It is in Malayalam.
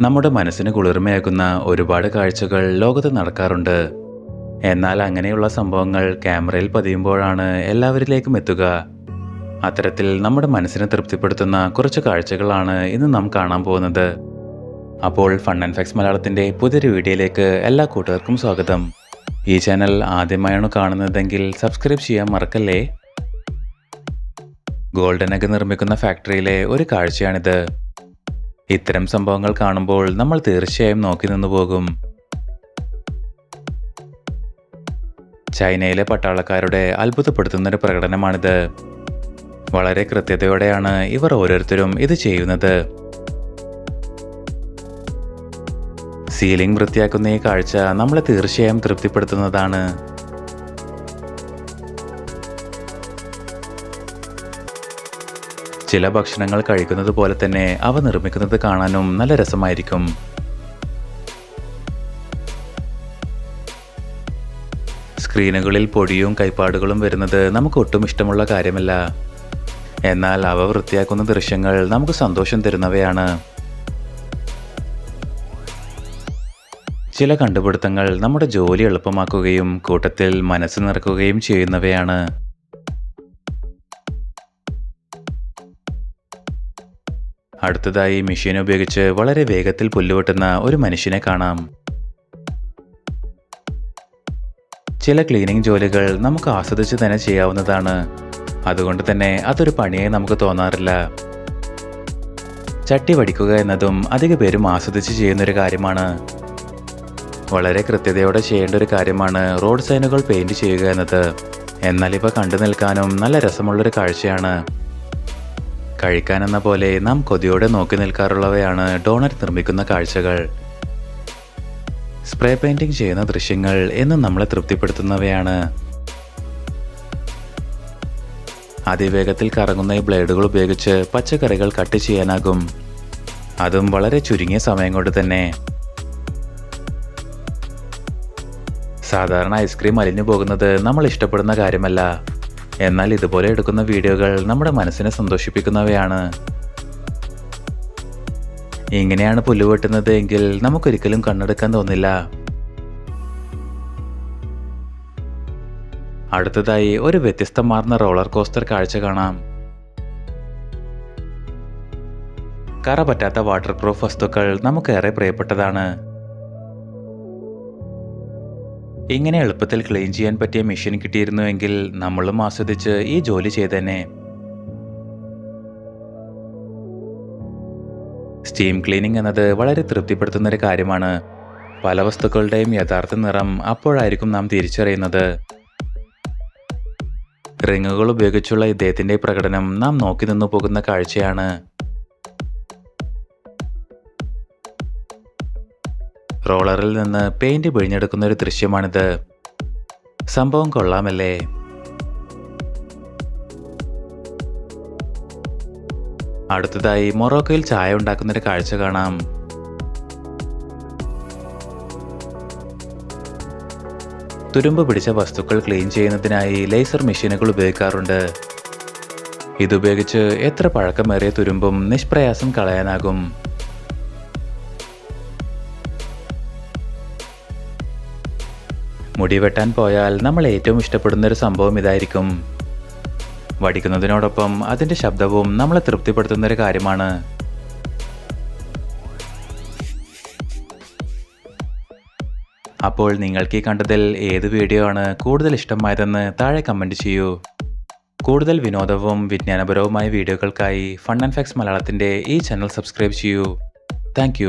നമ്മുടെ മനസ്സിന് കുളിർമയാകുന്ന ഒരുപാട് കാഴ്ചകൾ ലോകത്ത് നടക്കാറുണ്ട്. എന്നാൽ അങ്ങനെയുള്ള സംഭവങ്ങൾ ക്യാമറയിൽ പതിയുമ്പോഴാണ് എല്ലാവരിലേക്കും എത്തുക. അത്തരത്തിൽ നമ്മുടെ മനസ്സിനെ തൃപ്തിപ്പെടുത്തുന്ന കുറച്ച് കാഴ്ചകളാണ് ഇന്ന് നാം കാണാൻ പോകുന്നത്. അപ്പോൾ ഫൺ ആൻഡ് ഫാക്സ് മലയാളത്തിൻ്റെ പുതിയൊരു വീഡിയോയിലേക്ക് എല്ലാ കൂട്ടുകാർക്കും സ്വാഗതം. ഈ ചാനൽ ആദ്യമായാണ് കാണുന്നതെങ്കിൽ സബ്സ്ക്രൈബ് ചെയ്യാൻ മറക്കല്ലേ. ഗോൾഡൻ എഗ് നിർമ്മിക്കുന്ന ഫാക്ടറിയിലെ ഒരു കാഴ്ചയാണിത്. ഇത്തരം സംഭവങ്ങൾ കാണുമ്പോൾ നമ്മൾ തീർച്ചയായും നോക്കി നിന്നു പോകും. ചൈനയിലെ പട്ടാളക്കാരുടെ അത്ഭുതപ്പെടുത്തുന്നൊരു പ്രകടനമാണിത്. വളരെ കൃത്യതയോടെയാണ് ഇവർ ഓരോരുത്തരും ഇത് ചെയ്യുന്നത്. സീലിംഗ് വൃത്തിയാക്കുന്ന ഈ കാഴ്ച നമ്മളെ തീർച്ചയായും തൃപ്തിപ്പെടുത്തുന്നതാണ്. ചില ഭക്ഷണങ്ങൾ കഴിക്കുന്നത് പോലെ തന്നെ അവ നിർമ്മിക്കുന്നത് കാണാനും നല്ല രസമായിരിക്കും. സ്ക്രീനുകളിൽ പൊടിയും കൈപ്പാടുകളും വരുന്നത് നമുക്ക് ഒട്ടും ഇഷ്ടമുള്ള കാര്യമല്ല. എന്നാൽ അവ വൃത്തിയാക്കുന്ന ദൃശ്യങ്ങൾ നമുക്ക് സന്തോഷം തരുന്നവയാണ്. ചില കണ്ടുപിടുത്തങ്ങൾ നമ്മുടെ ജോലി എളുപ്പമാക്കുകയും കൂട്ടത്തിൽ മനസ്സ് നിറക്കുകയും ചെയ്യുന്നവയാണ്. അടുത്തതായി മെഷീൻ ഉപയോഗിച്ച് വളരെ വേഗത്തിൽ പുല്ലുവെട്ടുന്ന ഒരു മനുഷ്യനെ കാണാം. ചില ക്ലീനിങ് ജോലികൾ നമുക്ക് ആസ്വദിച്ച് തന്നെ ചെയ്യാവുന്നതാണ്. അതുകൊണ്ട് തന്നെ അതൊരു പണിയായി നമുക്ക് തോന്നാറില്ല. ചട്ടി വടിക്കുക എന്നതും അധിക പേരും ആസ്വദിച്ച് ചെയ്യുന്നൊരു കാര്യമാണ്. വളരെ കൃത്യതയോടെ ചെയ്യേണ്ട ഒരു കാര്യമാണ് റോഡ് സൈനുകൾ പെയിന്റ് ചെയ്യുക എന്നത്. എന്നാൽ ഇവ കണ്ടു നിൽക്കാനും നല്ല രസമുള്ളൊരു കാഴ്ചയാണ്. കഴിക്കാനെന്ന പോലെ നാം കൊതിയോടെ നോക്കി നിൽക്കാറുള്ളവയാണ് ഡോണറ്റ് നിർമ്മിക്കുന്ന കാഴ്ചകൾ. സ്പ്രേ പെയിന്റിംഗ് ചെയ്യുന്ന ദൃശ്യങ്ങൾ എന്നും നമ്മളെ തൃപ്തിപ്പെടുത്തുന്നവയാണ്. അതിവേഗത്തിൽ കറങ്ങുന്ന ഈ ബ്ലേഡുകൾ ഉപയോഗിച്ച് പച്ചക്കറികൾ കട്ട് ചെയ്യാനാകും. അതും വളരെ ചുരുങ്ങിയ സമയം കൊണ്ട് തന്നെ. സാധാരണ ഐസ്ക്രീം അലിഞ്ഞു പോകുന്നത് നമ്മൾ ഇഷ്ടപ്പെടുന്ന കാര്യമല്ല. എന്നാൽ ഇതുപോലെ എടുക്കുന്ന വീഡിയോകൾ നമ്മുടെ മനസ്സിനെ സന്തോഷിപ്പിക്കുന്നവയാണ്. ഇങ്ങനെയാണ് പുല്ലുവെട്ടുന്നത് എങ്കിൽ നമുക്കൊരിക്കലും കണ്ണെടുക്കാൻ തോന്നില്ല. അടുത്തതായി ഒരു വ്യത്യസ്തമാർന്ന റോളർ കോസ്റ്റർ കാഴ്ച കാണാം. കറ പറ്റാത്ത വാട്ടർ പ്രൂഫ് വസ്തുക്കൾ നമുക്കേറെ പ്രിയപ്പെട്ടതാണ്. ഇങ്ങനെ എളുപ്പത്തിൽ ക്ലീൻ ചെയ്യാൻ പറ്റിയ മെഷീൻ കിട്ടിയിരുന്നുവെങ്കിൽ നമ്മളും ആസ്വദിച്ച് ഈ ജോലി ചെയ്തേനെ. സ്റ്റീം ക്ലീനിങ് എന്നത് വളരെ തൃപ്തിപ്പെടുത്തുന്നൊരു കാര്യമാണ്. പല വസ്തുക്കളുടെയും യഥാർത്ഥ നിറം അപ്പോഴായിരിക്കും നാം തിരിച്ചറിയുന്നത്. റിങ്ങുകൾ ഉപയോഗിച്ചുള്ള ഇദ്ദേഹത്തിൻ്റെ പ്രകടനം നാം നോക്കി നിന്നു പോകുന്ന കാഴ്ചയാണ്. റോളറിൽ നിന്ന് പെയിന്റ് പിഴിഞ്ഞെടുക്കുന്ന ഒരു ദൃശ്യമാണിത്. സംഭവം കൊള്ളാമല്ലേ? അടുത്തതായി മൊറോക്കോയിൽ ചായ ഉണ്ടാക്കുന്നൊരു കാഴ്ച കാണാം. തുരുമ്പ് പിടിച്ച വസ്തുക്കൾ ക്ലീൻ ചെയ്യുന്നതിനായി ലേസർ മെഷീനുകൾ ഉപയോഗിക്കാറുണ്ട്. ഇതുപയോഗിച്ച് എത്ര പഴക്കമേറിയ തുരുമ്പും നിഷ്പ്രയാസം കളയാനാകും. മുടി വെട്ടാൻ പോയാൽ നമ്മൾ ഏറ്റവും ഇഷ്ടപ്പെടുന്നൊരു സംഭവം ഇതായിരിക്കും. വടിക്കുന്നതിനോടൊപ്പം അതിൻ്റെ ശബ്ദവും നമ്മളെ തൃപ്തിപ്പെടുത്തുന്നൊരു കാര്യമാണ്. അപ്പോൾ നിങ്ങൾക്ക് ഈ കണ്ടതിൽ ഏത് വീഡിയോ ആണ് കൂടുതൽ ഇഷ്ടമായതെന്ന് താഴെ കമൻറ്റ് ചെയ്യൂ. കൂടുതൽ വിനോദവും വിജ്ഞാനപരവുമായ വീഡിയോകൾക്കായി ഫൺ ആൻഡ് ഫാക്സ് മലയാളത്തിൻ്റെ ഈ ചാനൽ സബ്സ്ക്രൈബ് ചെയ്യൂ. താങ്ക്